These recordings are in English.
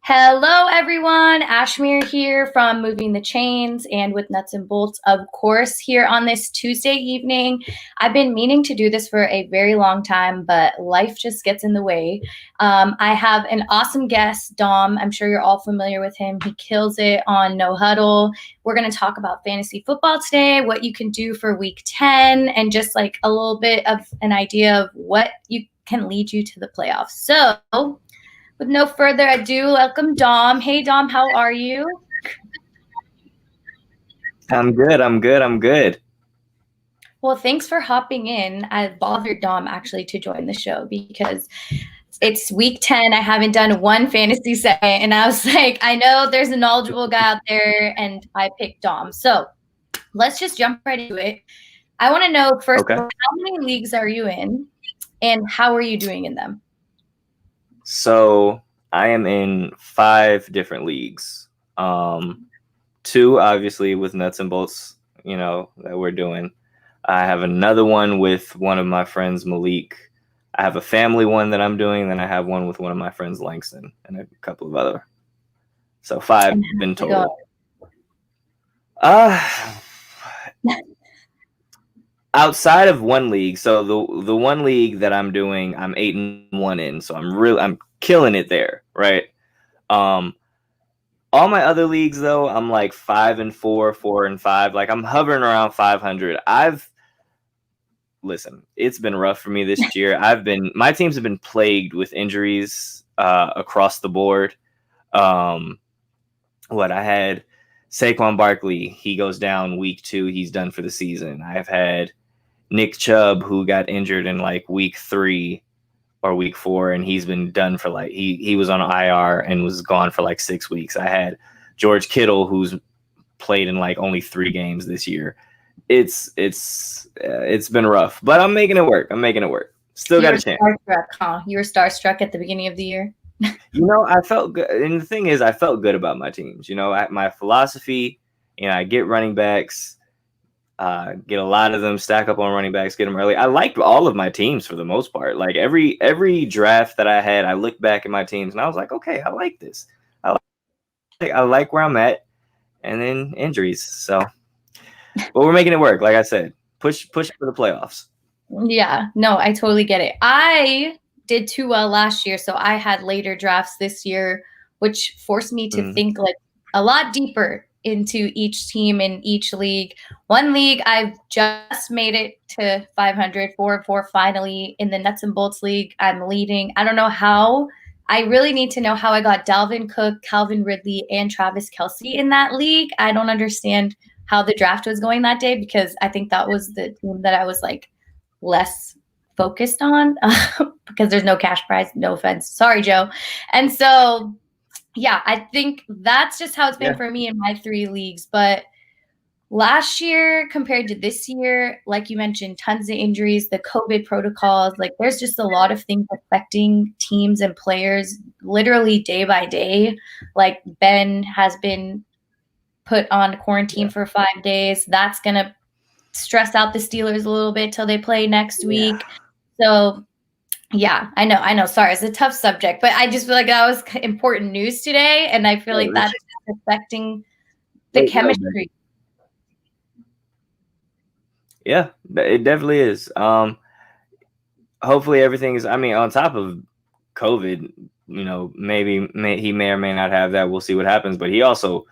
Hello, everyone. Ashmere here from Moving the Chains and with Nuts and Bolts, of course, here on this Tuesday evening. I've been meaning to do this for a very long time, but life just gets in the way. I have an awesome guest, Dom. I'm sure you're all familiar with him. He kills it on No Huddle. We're going to talk about fantasy football today, what you can do for week 10, and just like a little bit of an idea of what you can lead you to the playoffs. So, with no further ado, welcome Dom. Hey Dom, how are you? I'm good. Well, thanks for hopping in. I bothered Dom actually to join the show because it's week 10. I haven't done one fantasy segment, and I was like, I know there's a knowledgeable guy out there, and I picked Dom. So let's just jump right into it. I want to know first, Okay. how many leagues are you in, and how are you doing in them? So I am in 5 different leagues. 2 obviously with Nuts and Bolts, that we're doing. I have another one with one of my friends, Malik. I have a family one that I'm doing, then I have one with one of my friends, Langston, and a couple of other. So 5 in total. Outside of one league, so the one league that I'm doing, I'm 8-1 in, so I'm killing it there, right? All my other leagues though, I'm like 5-4, 4-5. Like I'm hovering around 500. Listen, it's been rough for me this year. My teams have been plagued with injuries across the board. I had Saquon Barkley, he goes down week 2, he's done for the season. I've had Nick Chubb, who got injured in like week 3 or week 4, and he's been done for like he was on IR and was gone for like 6 weeks. I had George Kittle, who's played in like only 3 games this year. It's been rough, but I'm making it work. Still got a chance. Starstruck, huh? You were starstruck at the beginning of the year. I felt good, and the thing is, I felt good about my teams. My philosophy. I get running backs. Get a lot of them, stack up on running backs, get them early. I liked all of my teams for the most part. Like every draft that I had, I looked back at my teams and I was like, okay, I like this. I like where I'm at, and then injuries. So, but we're making it work. Like I said, push for the playoffs. Yeah, no, I totally get it. I did too well last year, so I had later drafts this year, which forced me to think like a lot deeper into each team in each league. One league, I've just made it to 500, 4-4 finally. In the Nuts and Bolts league, I'm leading. I don't know how. I really need to know how I got Dalvin Cook, Calvin Ridley, and Travis Kelce in that league. I don't understand how the draft was going that day because I think that was the team that I was like less focused on because there's no cash prize. No offense. Sorry, Joe. And so yeah, I think that's just how it's been for me in my 3 leagues. But last year compared to this year, like you mentioned, tons of injuries, the COVID protocols, like there's just a lot of things affecting teams and players literally day by day. Like Ben has been put on quarantine for 5 days. That's going to stress out the Steelers a little bit till they play next week. So yeah, I know. Sorry, it's a tough subject, but I just feel like that was important news today, and I feel like that's affecting the chemistry. Yeah, it definitely is. Hopefully everything is. I mean, on top of COVID, maybe he may or may not have that. We'll see what happens. But he also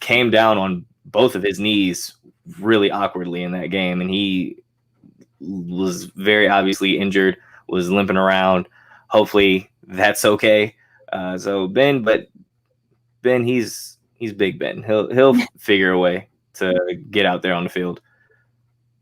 came down on both of his knees really awkwardly in that game, and he was very obviously injured, was limping around. Hopefully that's okay. So Ben, he's Big Ben. He'll figure a way to get out there on the field.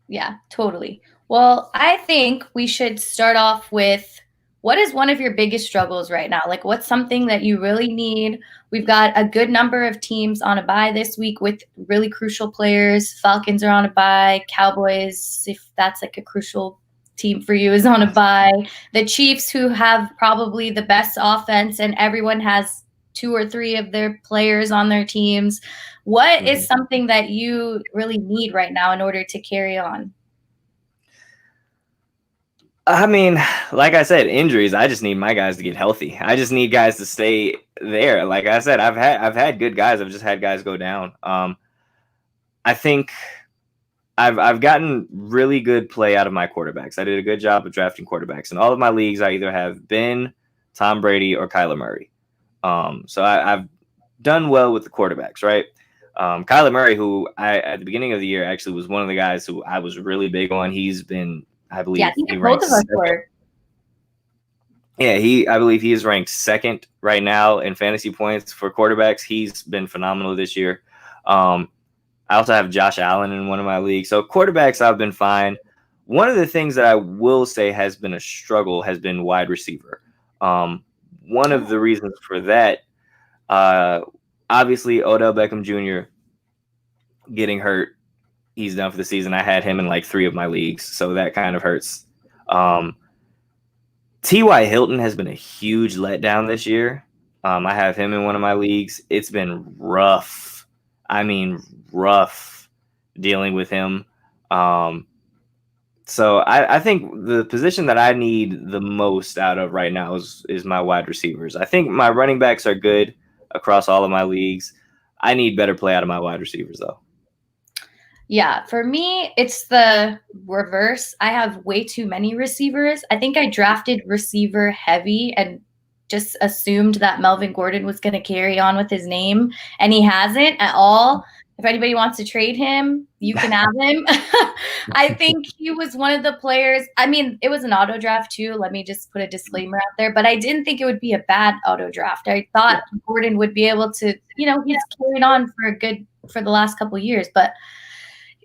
Yeah, totally. Well, I think we should start off with what is one of your biggest struggles right now? Like what's something that you really need? We've got a good number of teams on a bye this week with really crucial players. Falcons are on a bye. Cowboys, if that's like a crucial team for you, is on a bye. The Chiefs, who have probably the best offense, and everyone has 2 or 3 of their players on their teams. What is something that you really need right now in order to carry on? I mean, like I said, injuries. I just need my guys to get healthy. I just need guys to stay there. Like I said, I've had good guys. I've just had guys go down. I think I've gotten really good play out of my quarterbacks. I did a good job of drafting quarterbacks. In all of my leagues, I either have Ben, Tom Brady, or Kyler Murray. So I've done well with the quarterbacks, right? Kyler Murray, who at the beginning of the year actually was one of the guys who I was really big on. He's been, I believe, I think he both ranks of us second. were. Yeah, I believe he is ranked second right now in fantasy points for quarterbacks. He's been phenomenal this year. I also have Josh Allen in one of my leagues. So quarterbacks, I've been fine. One of the things that I will say has been a struggle has been wide receiver. One of the reasons for that, obviously, Odell Beckham Jr. getting hurt. He's done for the season. I had him in like 3 of my leagues, so that kind of hurts. T.Y. Hilton has been a huge letdown this year. I have him in one of my leagues. It's been rough. I mean, rough dealing with him. So I think the position that I need the most out of right now is my wide receivers. I think my running backs are good across all of my leagues. I need better play out of my wide receivers, though. Yeah, for me, it's the reverse. I have way too many receivers. I think I drafted receiver heavy and just assumed that Melvin Gordon was going to carry on with his name, and he hasn't at all. If anybody wants to trade him, you can have him. I think he was one of the players. I mean, it was an auto draft too. Let me just put a disclaimer out there, but I didn't think it would be a bad auto draft. I thought Gordon would be able to, he's carried on for the last couple of years, but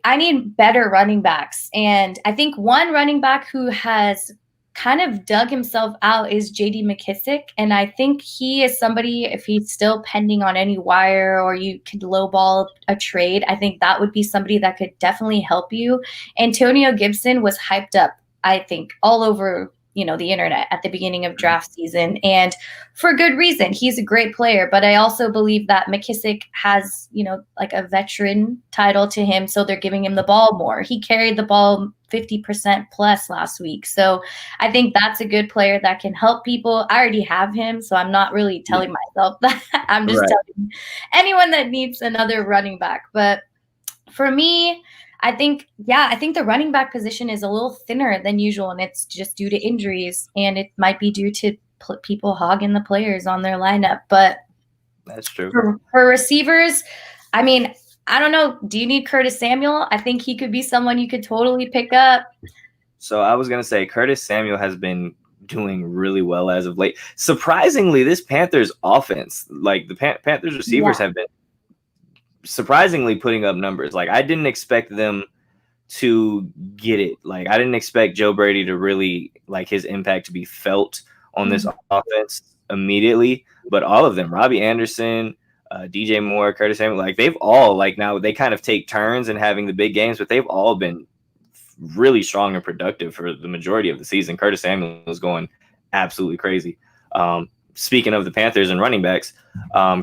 I need better running backs. And I think one running back who has kind of dug himself out is JD McKissick. And I think he is somebody, if he's still pending on any wire or you could lowball a trade, I think that would be somebody that could definitely help you. Antonio Gibson was hyped up, I think, all over the internet at the beginning of draft season, and for good reason. He's a great player, but I also believe that McKissick has, like a veteran title to him, so they're giving him the ball more. He carried the ball 50% plus last week, so I think that's a good player that can help people. I already have him, so I'm not really telling myself that. I'm just telling anyone that needs another running back. But for me, I think the running back position is a little thinner than usual, and it's just due to injuries, and it might be due to people hogging the players on their lineup. But that's true. For receivers, I mean, I don't know. Do you need Curtis Samuel? I think he could be someone you could totally pick up. So I was going to say Curtis Samuel has been doing really well as of late. Surprisingly, this Panthers offense, like the Panthers receivers have been surprisingly putting up numbers. Like I didn't expect them to get it. Like I didn't expect Joe Brady to really like his impact to be felt on this offense immediately. But all of them, Robbie Anderson, DJ Moore, Curtis Samuel, like they've all like now they kind of take turns in having the big games, but they've all been really strong and productive for the majority of the season. Curtis Samuel is going absolutely crazy. Speaking of the Panthers and running backs,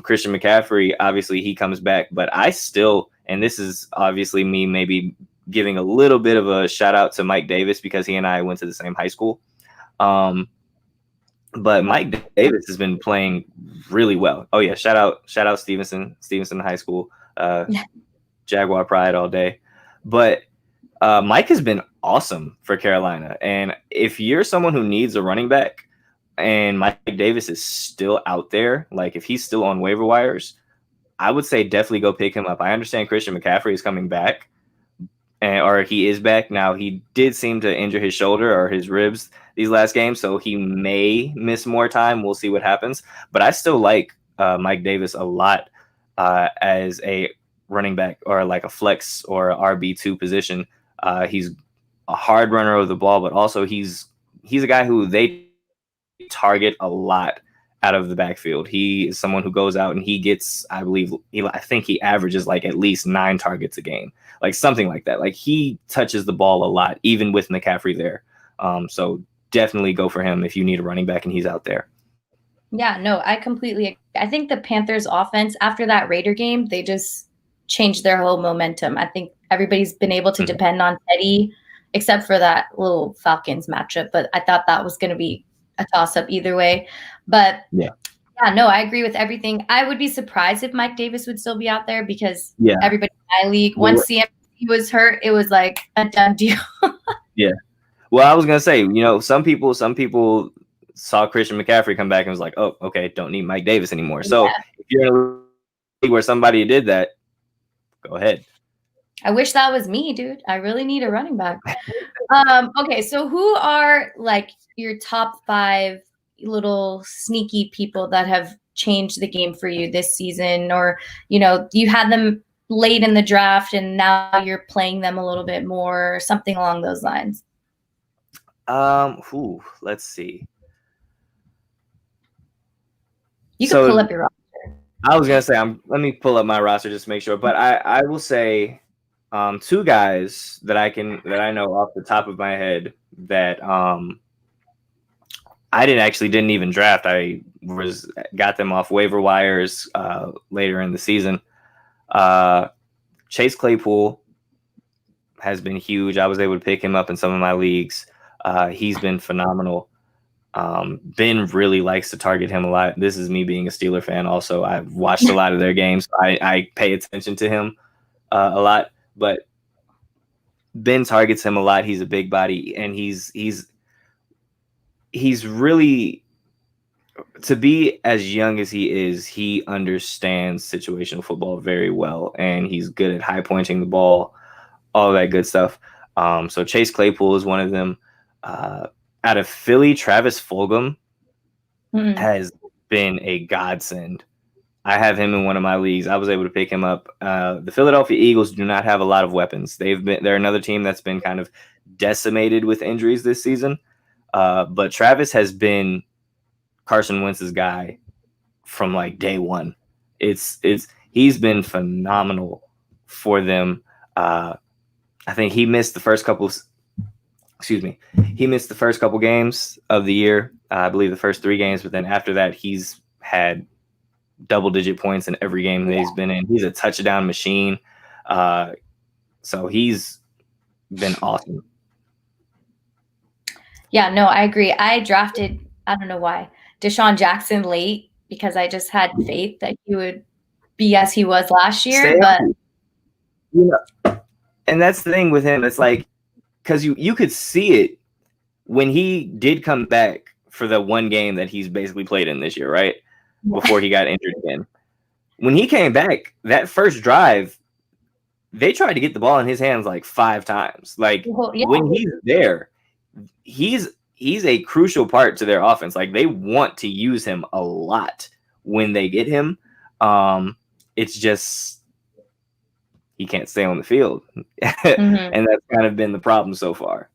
Christian McCaffrey, obviously he comes back, but I still, and this is obviously me maybe giving a little bit of a shout out to Mike Davis because he and I went to the same high school. But Mike Davis has been playing really well. Oh yeah. Shout out Stevenson High School, Jaguar pride all day. But Mike has been awesome for Carolina. And if you're someone who needs a running back, and Mike Davis is still out there, like if he's still on waiver wires, I would say definitely go pick him up. I understand Christian McCaffrey is coming back, or he is back. Now, he did seem to injure his shoulder or his ribs these last games, so he may miss more time. We'll see what happens. But I still like Mike Davis a lot as a running back or like a flex or a RB2 position. He's a hard runner of the ball, but also he's a guy who they target a lot out of the backfield. He is someone who goes out and he gets, I think he averages like at least 9 targets a game, like something like that. Like he touches the ball a lot, even with McCaffrey there. So definitely go for him if you need a running back and he's out there. Yeah, no, I completely agree. I think the Panthers offense after that Raider game, they just changed their whole momentum. I think everybody's been able to depend on Teddy except for that little Falcons matchup. But I thought that was going to be a toss-up either way. But Yeah, no, I agree with everything. I would be surprised if Mike Davis would still be out there because everybody in my league, once CMC was hurt, it was like a done deal. Yeah. Well, I was gonna say, some people saw Christian McCaffrey come back and was like, oh, okay, don't need Mike Davis anymore. So if you're in a league where somebody did that, go ahead. I wish that was me, dude. I really need a running back. Okay, so who are like your top 5 little sneaky people that have changed the game for you this season, or you had them late in the draft and now you're playing them a little bit more, or something along those lines? Let's see. You can pull up your roster. I was gonna say, let me pull up my roster just to make sure. But I will say, 2 guys that I know off the top of my head that I didn't even draft. I got them off waiver wires later in the season. Chase Claypool has been huge. I was able to pick him up in some of my leagues. He's been phenomenal. Ben really likes to target him a lot. This is me being a Steeler fan. Also, I've watched a lot of their games. I pay attention to him a lot, but Ben targets him a lot. He's a big body, and he's really, to be as young as he is, he understands situational football very well, and he's good at high pointing the ball, all that good stuff. So Chase Claypool is one of them. Out of Philly, Travis Fulgham has been a godsend. I have him in one of my leagues. I was able to pick him up. The Philadelphia Eagles do not have a lot of weapons. They're another team that's been kind of decimated with injuries this season. But Travis has been Carson Wentz's guy from like day one. He's been phenomenal for them. I think he missed the first couple. He missed the first couple games of the year. I believe the first 3 games, but then after that, he's had double-digit points in every game that he's been in. He's a touchdown machine. So he's been awesome. Yeah, no, I agree. I drafted, I don't know why, Deshaun Jackson late because I just had faith that he would be as he was last year. And that's the thing with him. It's like, because you could see it when he did come back for the one game that he's basically played in this year, right? Before he got injured again. When he came back, that first drive, they tried to get the ball in his hands like 5 times. Like when he's there, he's a crucial part to their offense. Like they want to use him a lot when they get him. It's just he can't stay on the field. And that's kind of been the problem so far.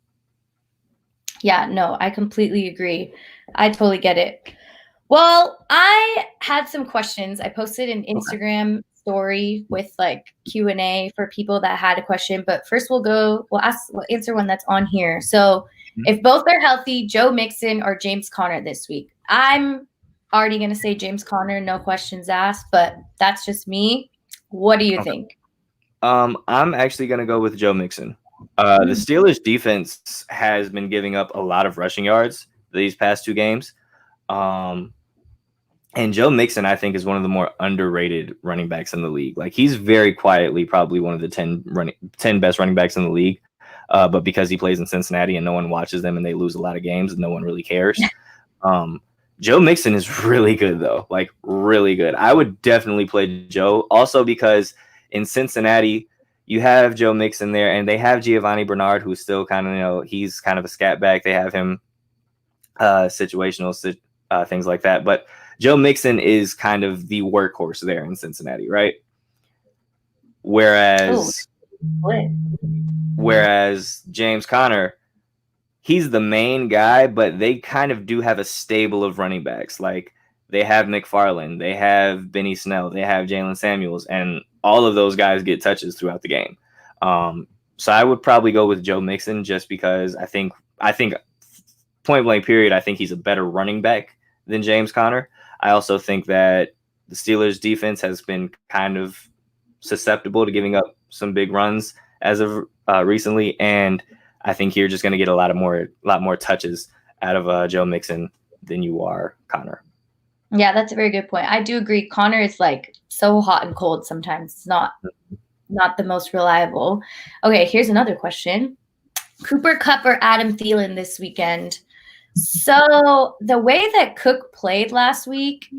Yeah, no, I completely agree. I totally get it. Well, I had some questions. I posted an Instagram story with like Q&A for people that had a question. But first we'll answer one that's on here. So if both are healthy, Joe Mixon or James Conner this week? I'm already going to say James Conner, no questions asked, but that's just me. What do you think? I'm actually going to go with Joe Mixon. The Steelers defense has been giving up a lot of rushing yards these past 2 games. And Joe Mixon, I think, is one of the more underrated running backs in the league. Like he's very quietly probably one of the 10 best running backs in the league. But because he plays in Cincinnati and no one watches them and they lose a lot of games, no one really cares. Joe Mixon is really good, though, like really good. I would definitely play Joe also because in Cincinnati, you have Joe Mixon there and they have Giovanni Bernard, who's still kind of, he's kind of a scat back. They have him situational things like that. But Joe Mixon is kind of the workhorse there in Cincinnati, right? Whereas James Conner, he's the main guy, but they kind of do have a stable of running backs. Like they have McFarland, they have Benny Snell, they have Jalen Samuels, and all of those guys get touches throughout the game. So I would probably go with Joe Mixon just because I think point blank period, I think he's a better running back than James Conner. I also think that the Steelers defense has been kind of susceptible to giving up some big runs as of recently. And I think you're just going to get a lot more touches out of Joe Mixon than you are Connor. Yeah, that's a very good point. I do agree. Connor is like so hot and cold sometimes. It's not the most reliable. Okay, here's another question. Cooper Kupp or Adam Thielen this weekend? So the way that Cook played last week,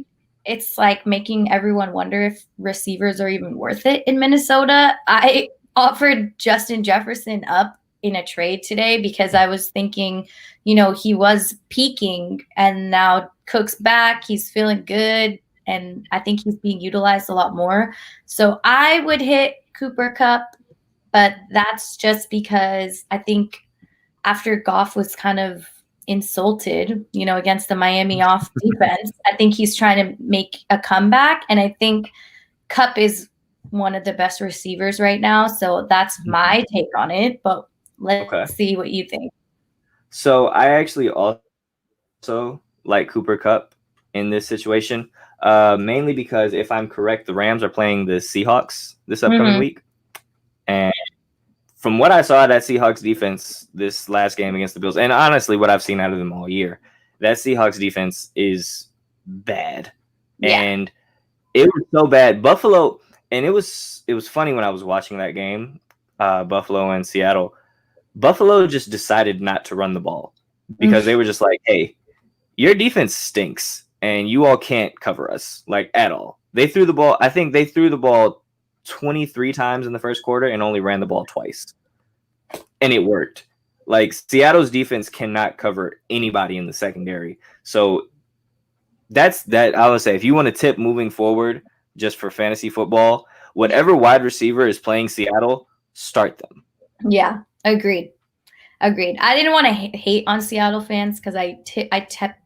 it's like making everyone wonder if receivers are even worth it in Minnesota. I offered Justin Jefferson up in a trade today because I was thinking, he was peaking and now Cook's back. He's feeling good. And I think he's being utilized a lot more. So I would hit Cooper Kupp, but that's just because I think after Goff was kind of insulted, against the Miami off defense, I think he's trying to make a comeback. And I think Kupp is one of the best receivers right now. So that's my take on it. But let's see what you think. So I actually also like Cooper Kupp in this situation, mainly because if I'm correct, the Rams are playing the Seahawks this upcoming week. And from what I saw, that Seahawks defense this last game against the Bills, and honestly what I've seen out of them all year, that Seahawks defense is bad. Yeah. And it was so bad. Buffalo, and it was funny when I was watching that game, Buffalo and Seattle. Buffalo just decided not to run the ball because they were just like, hey, your defense stinks and you all can't cover us like at all. They threw the ball. I think they threw the ball 23 times in the first quarter and only ran the ball twice. And it worked. Like Seattle's defense cannot cover anybody in the secondary. So that's that. I would say if you want to tip moving forward just for fantasy football, whatever wide receiver is playing Seattle, start them. Yeah, agreed. I didn't want to hate on Seattle fans because I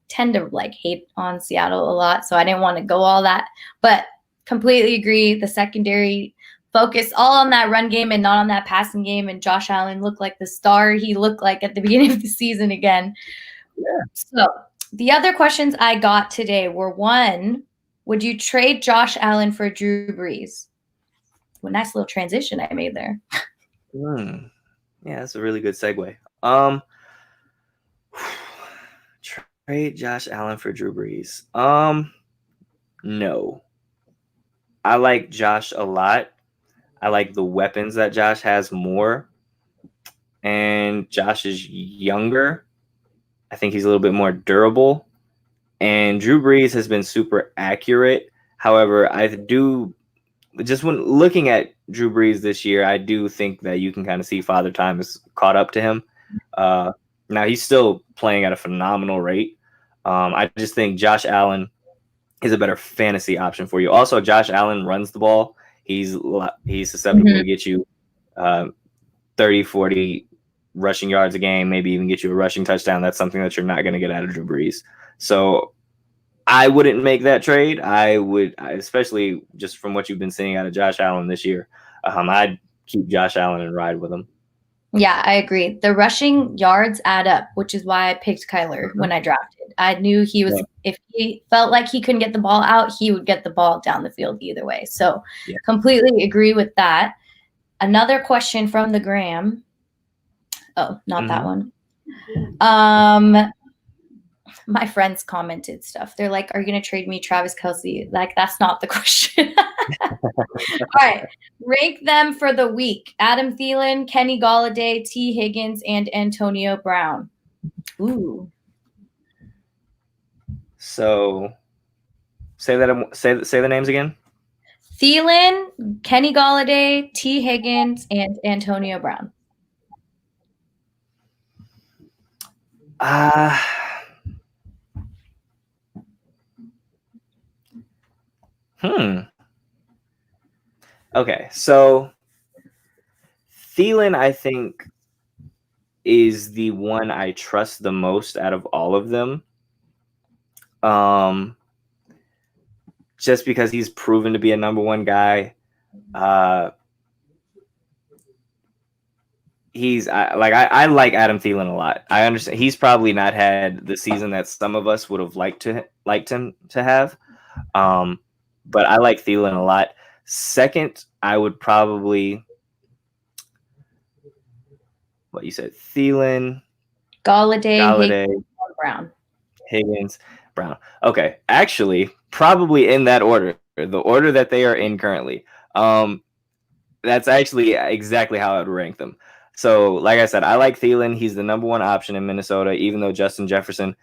tend to like hate on Seattle a lot. So I didn't want to go all that, but completely agree. The secondary focus all on that run game and not on that passing game. And Josh Allen looked like the star he looked like at the beginning of the season again. Yeah. So the other questions I got today were, one, would you trade Josh Allen for Drew Brees? Well, nice little transition I made there. Yeah, that's a really good segue. Trade Josh Allen for Drew Brees. No. I like Josh a lot. I like the weapons that Josh has more. And Josh is younger. I think he's a little bit more durable. And Drew Brees has been super accurate. However, I do just when looking at Drew Brees this year, I do think that you can kind of see Father Time has caught up to him. Now he's still playing at a phenomenal rate. I just think Josh Allen is a better fantasy option for you. Also, Josh Allen runs the ball. He's susceptible to get you 30, 40 rushing yards a game, maybe even get you a rushing touchdown. That's something that you're not going to get out of Drew Brees. So I wouldn't make that trade. I would, especially just from what you've been seeing out of Josh Allen this year, I'd keep Josh Allen and ride with him. Yeah, I agree. The rushing yards add up, which is why I picked Kyler when I drafted. I knew he was, if he felt like he couldn't get the ball out, he would get the ball down the field either way. So completely agree with that. Another question from the Gram. Oh, not that one. My friends commented stuff. They're like, are you going to trade me Travis Kelce? Like, that's not the question. All right. Rank them for the week. Adam Thielen, Kenny Golladay, T. Higgins, and Antonio Brown. Ooh. So say the names again. Thielen, Kenny Golladay, T. Higgins, and Antonio Brown. Okay, so Thielen, I think, is the one I trust the most out of all of them. Just because he's proven to be a number one guy. I like Adam Thielen a lot. I understand he's probably not had the season that some of us would have liked him to have. But I like Thielen a lot. Second, I would probably what you said, Thielen, Galladay, Galladay, Higgins, Brown. Higgins, Brown. Okay, actually, probably in that order, the order that they are in currently. That's actually exactly how I would rank them. So, like I said, I like Thielen. He's the number one option in Minnesota, even though Justin Jefferson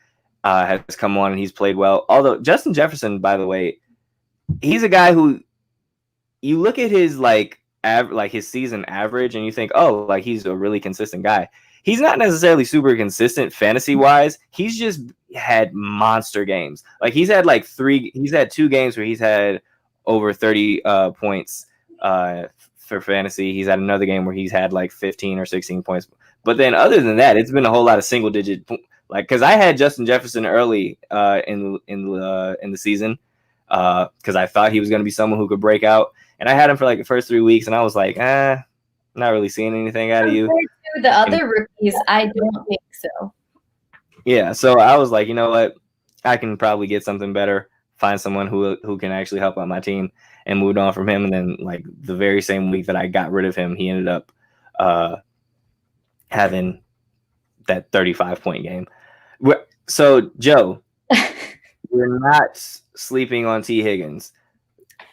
has come on and he's played well. Although Justin Jefferson, by the way, he's a guy who you look at his like his season average and you think, oh, like he's a really consistent guy. He's not necessarily super consistent fantasy wise. He's just had monster games. Like he's had two games where he's had over 30 points for fantasy. He's had another game where he's had like 15 or 16 points. But then other than that, it's been a whole lot of single digit. Like because I had Justin Jefferson early in the season because I thought he was going to be someone who could break out. And I had him for like the first 3 weeks, and I was like, not really seeing anything out of you. To the other rookies, I don't think so. Yeah, so I was like, you know what? I can probably get something better, find someone who can actually help out my team, and moved on from him. And then, like the very same week that I got rid of him, he ended up having that 35-point game. So, Joe, we're not sleeping on T. Higgins.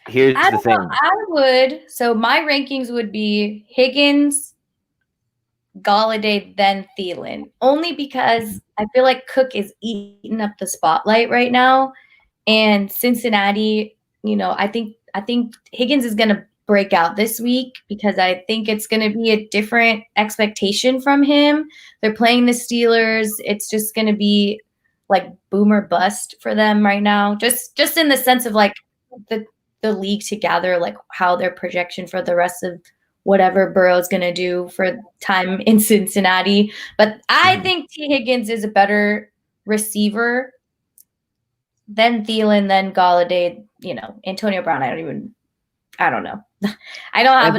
Here's the thing. I would. So my rankings would be Higgins, Galladay, then Thielen. Only because I feel like Cook is eating up the spotlight right now, and Cincinnati. I think Higgins is going to break out this week because I think it's going to be a different expectation from him. They're playing the Steelers. It's just going to be like boom or bust for them right now. Just in the sense of like the league together, like how their projection for the rest of whatever Burrow's going to do for time in Cincinnati. But I think T. Higgins is a better receiver than Thielen, than Galladay, Antonio Brown. I don't know. I don't have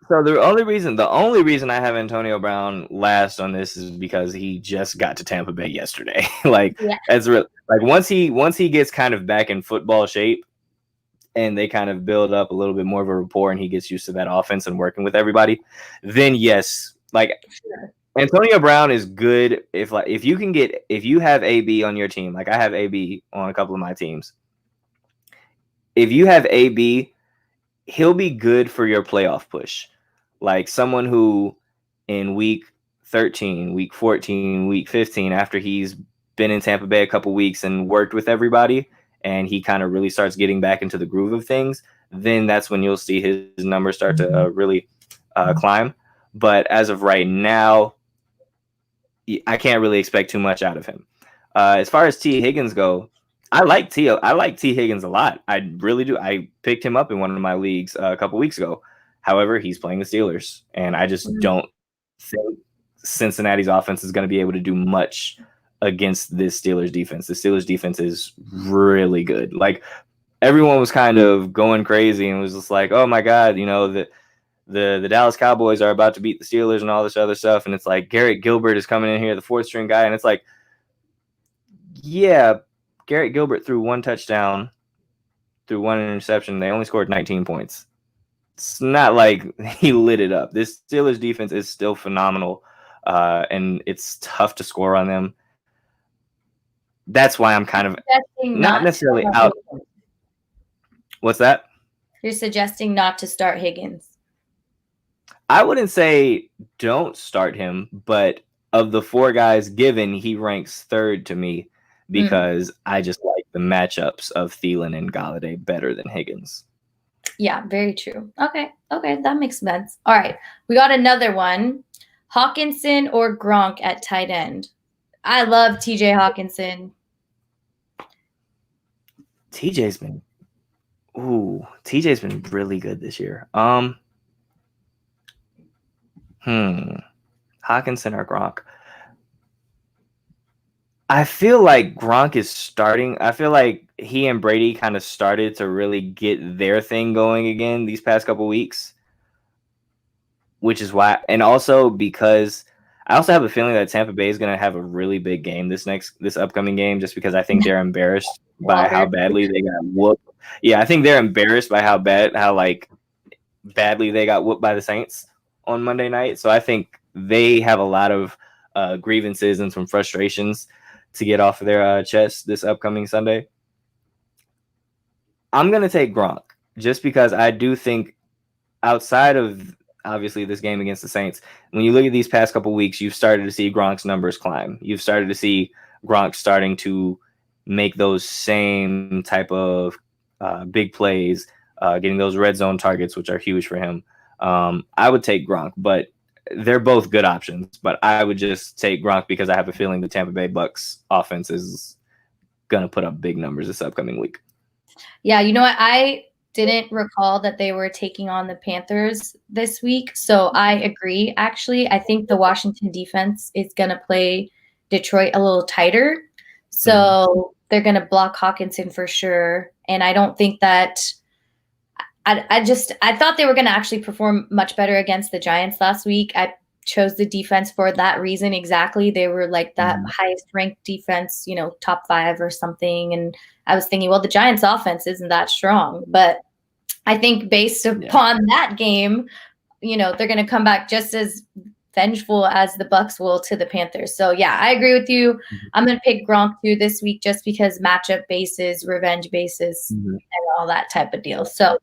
So the only reason I have Antonio Brown last on this is because he just got to Tampa Bay yesterday. That's real. Like once he gets kind of back in football shape and they kind of build up a little bit more of a rapport and he gets used to that offense and working with everybody, then yes, Antonio Brown is good if you have AB on your team, like I have AB on a couple of my teams. If you have AB, he'll be good for your playoff push. Like someone who in week 13, week 14, week 15, after he's been in Tampa Bay a couple weeks and worked with everybody and he kind of really starts getting back into the groove of things, then that's when you'll see his numbers start to really climb. But as of right now, I can't really expect too much out of him. As far as T. Higgins go, I like T. Higgins a lot. I really do. I picked him up in one of my leagues a couple weeks ago. However, he's playing the Steelers, and I just don't think Cincinnati's offense is going to be able to do much against this Steelers defense. The Steelers defense is really good. Like everyone was kind of going crazy and was just like, "Oh my God, the Dallas Cowboys are about to beat the Steelers and all this other stuff." And it's like Garrett Gilbert is coming in here, the fourth string guy, and it's like, yeah. Garrett Gilbert threw one touchdown, threw one interception. They only scored 19 points. It's not like he lit it up. This Steelers defense is still phenomenal, and it's tough to score on them. That's why I'm kind of not necessarily out. What's that? You're suggesting not to start Higgins. I wouldn't say don't start him, but of the four guys given, he ranks third to me. Because I just like the matchups of Thielen and Galladay better than Higgins. Yeah, very true. Okay, that makes sense. All right, we got another one. Hawkinson or Gronk at tight end? I love TJ Hawkinson. TJ's been really good this year. Hawkinson or Gronk? I feel like Gronk is starting. I feel like he and Brady kind of started to really get their thing going again these past couple weeks, which is why. And also because I also have a feeling that Tampa Bay is going to have a really big game this upcoming game, just because I think they're embarrassed by how badly they got whooped. Yeah, I think they're embarrassed by how badly they got whooped by the Saints. on Monday night. So I think they have a lot of grievances and some frustrations to get off of their chest this upcoming Sunday. I'm going to take Gronk just because I do think outside of obviously this game against the Saints, when you look at these past couple weeks, you've started to see Gronk's numbers climb. You've started to see Gronk starting to make those same type of big plays, getting those red zone targets, which are huge for him. I would take Gronk, but they're both good options. But I would just take Gronk because I have a feeling the Tampa Bay Bucks offense is going to put up big numbers this upcoming week. Yeah, you know what? I didn't recall that they were taking on the Panthers this week. So I agree, actually. I think the Washington defense is going to play Detroit a little tighter. So they're going to block Hawkinson for sure. And I don't think that I thought they were going to actually perform much better against the Giants last week. I chose the defense for that reason exactly. They were like that highest ranked defense, top 5 or something. And I was thinking, well, the Giants offense isn't that strong. But I think based upon that game, they're going to come back just as vengeful as the Bucks will to the Panthers. So, yeah, I agree with you. I'm going to pick Gronk too this week just because matchup basis, revenge basis, and all that type of deal. So,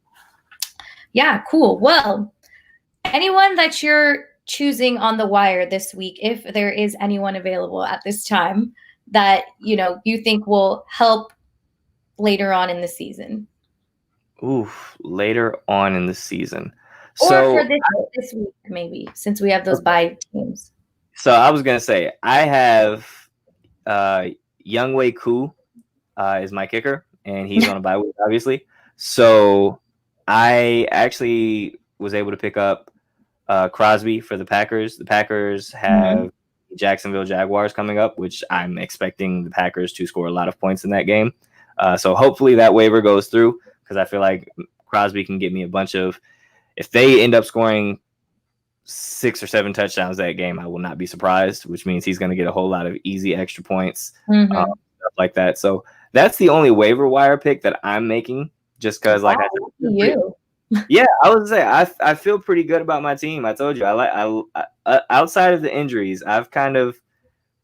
yeah, cool. Well, anyone that you're choosing on the wire this week, if there is anyone available at this time that, you think will help later on in the season? Later on in the season. Or for this week, maybe, since we have those bye teams. So I was going to say, I have Younghoe Koo is my kicker, and he's on a bye week, obviously. So I actually was able to pick up Crosby for the Packers. The Packers have Jacksonville Jaguars coming up, which I'm expecting the Packers to score a lot of points in that game. So hopefully that waiver goes through because I feel like Crosby can get me a bunch of – if they end up scoring 6 or 7 touchdowns that game, I will not be surprised, which means he's going to get a whole lot of easy extra points, stuff like that. So that's the only waiver wire pick that I'm making just because, like I said, yeah, I was say I feel pretty good about my team. I told you, I outside of the injuries, I've kind of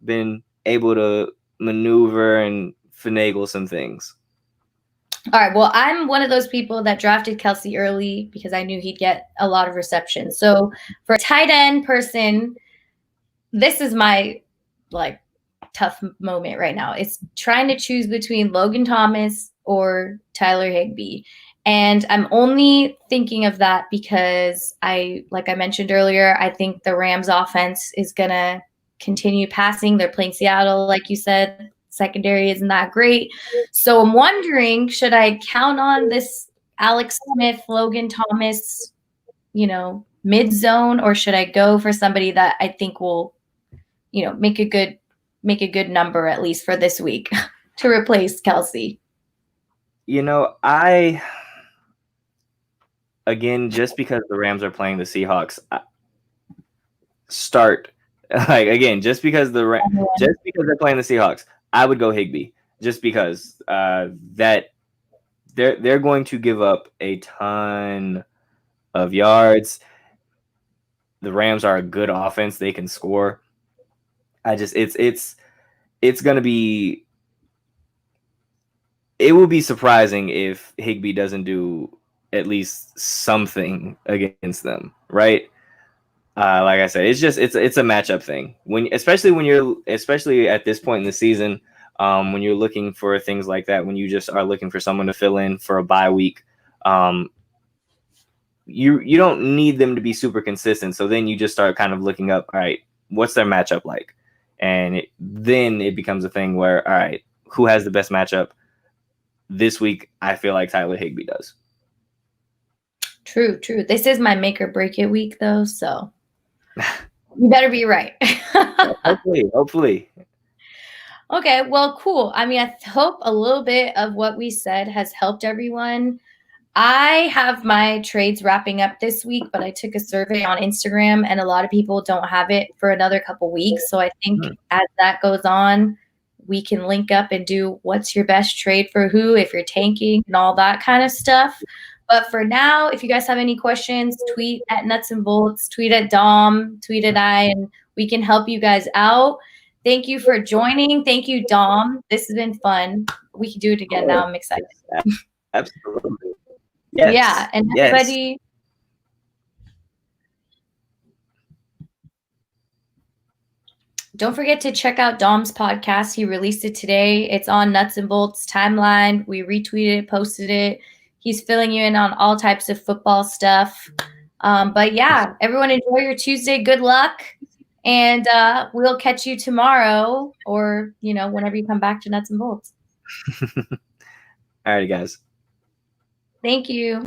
been able to maneuver and finagle some things. All right. Well, I'm one of those people that drafted Kelsey early because I knew he'd get a lot of reception. So for a tight end person, this is my tough moment right now. It's trying to choose between Logan Thomas or Tyler Higbee. And I'm only thinking of that because like I mentioned earlier, I think the Rams offense is going to continue passing. They're playing Seattle, like you said. Secondary isn't that great. So I'm wondering, should I count on this Alex Smith, Logan Thomas, mid-zone, or should I go for somebody that I think will, make a good number at least for this week to replace Kelsey? Again, just because the Rams are playing the Seahawks, just because they're playing the Seahawks, I would go Higbee just because that they're going to give up a ton of yards. The Rams are a good offense; they can score. It's going to be. It will be surprising if Higbee doesn't do at least something against them, right? Like I said, it's a matchup thing. Especially at this point in the season, when you're looking for things like that, when you just are looking for someone to fill in for a bye week, you don't need them to be super consistent. So then you just start kind of looking up, all right, what's their matchup like? And then it becomes a thing where, all right, who has the best matchup this week? I feel like Tyler Higbee does. True. This is my make or break it week, though, so you better be right. Hopefully. Okay, well, cool. I mean, I hope a little bit of what we said has helped everyone. I have my trades wrapping up this week, but I took a survey on Instagram, and a lot of people don't have it for another couple weeks. So I think as that goes on, we can link up and do what's your best trade for who, if you're tanking and all that kind of stuff. But for now, if you guys have any questions, tweet at Nuts and Bolts, tweet at Dom, tweet at I, and we can help you guys out. Thank you for joining. Thank you, Dom. This has been fun. We can do it again now. I'm excited. Absolutely. Yes. Yeah, and everybody. Don't forget to check out Dom's podcast. He released it today. It's on Nuts and Bolts timeline. We retweeted it, posted it. He's filling you in on all types of football stuff. But yeah, everyone enjoy your Tuesday. Good luck. And we'll catch you tomorrow or, whenever you come back to Nuts and Bolts. All right, guys. Thank you.